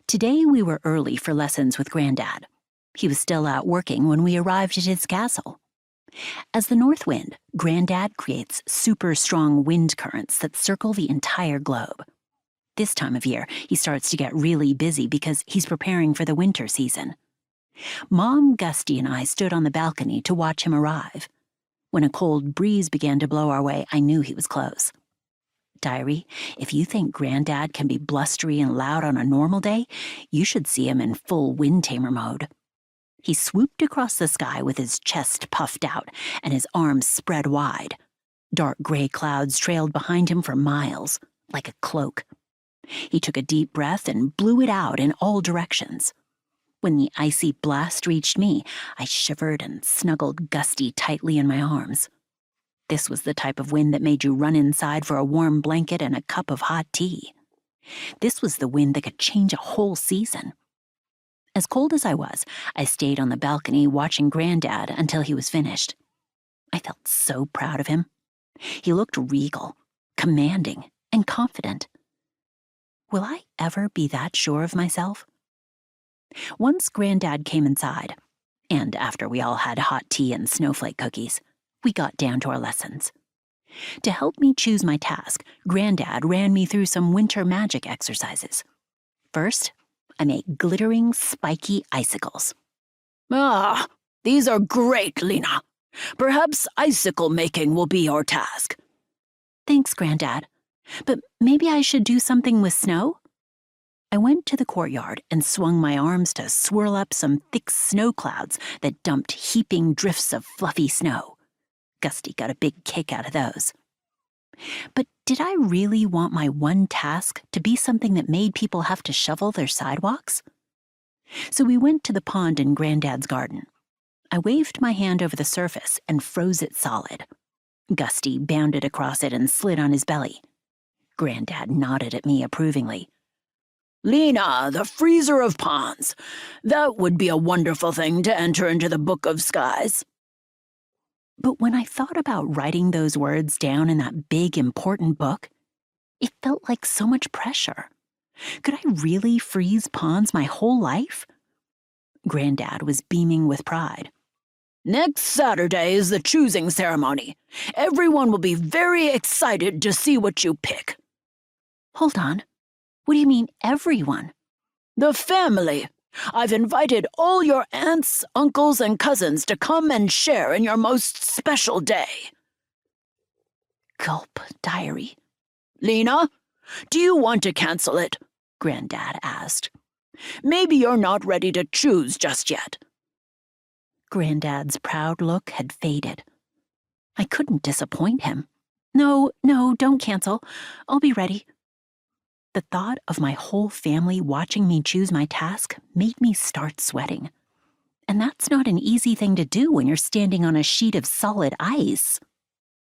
Today we were early for lessons with Granddad. He was still out working when we arrived at his castle. As the north wind, Granddad creates super strong wind currents that circle the entire globe. This time of year, he starts to get really busy because he's preparing for the winter season. Mom, Gusty, and I stood on the balcony to watch him arrive. When a cold breeze began to blow our way, I knew he was close. Diary, if you think Granddad can be blustery and loud on a normal day, you should see him in full wind tamer mode. He swooped across the sky with his chest puffed out and his arms spread wide. Dark gray clouds trailed behind him for miles, like a cloak. He took a deep breath and blew it out in all directions. When the icy blast reached me, I shivered and snuggled Gusty tightly in my arms. This was the type of wind that made you run inside for a warm blanket and a cup of hot tea. This was the wind that could change a whole season. As cold as I was, I stayed on the balcony watching Granddad until he was finished. I felt so proud of him. He looked regal, commanding, and confident. Will I ever be that sure of myself? Once Granddad came inside, and after we all had hot tea and snowflake cookies, we got down to our lessons. To help me choose my task, Granddad ran me through some winter magic exercises. First, I made glittering, spiky icicles. Ah, these are great, Lina. Perhaps icicle making will be your task. Thanks, Granddad. But maybe I should do something with snow? I went to the courtyard and swung my arms to swirl up some thick snow clouds that dumped heaping drifts of fluffy snow. Gusty got a big kick out of those. But did I really want my one task to be something that made people have to shovel their sidewalks? So we went to the pond in Granddad's garden. I waved my hand over the surface and froze it solid. Gusty bounded across it and slid on his belly. Granddad nodded at me approvingly. Lina, the freezer of ponds. That would be a wonderful thing to enter into the Book of Skies. But when I thought about writing those words down in that big, important book, it felt like so much pressure. Could I really freeze ponds my whole life? Granddad was beaming with pride. Next Saturday is the choosing ceremony. Everyone will be very excited to see what you pick. Hold on. What do you mean, everyone? The family. I've invited all your aunts, uncles, and cousins to come and share in your most special day. Gulp, Diary. Lina, do you want to cancel it? Granddad asked. Maybe you're not ready to choose just yet. Granddad's proud look had faded. I couldn't disappoint him. No, don't cancel. I'll be ready. The thought of my whole family watching me choose my task made me start sweating. And that's not an easy thing to do when you're standing on a sheet of solid ice.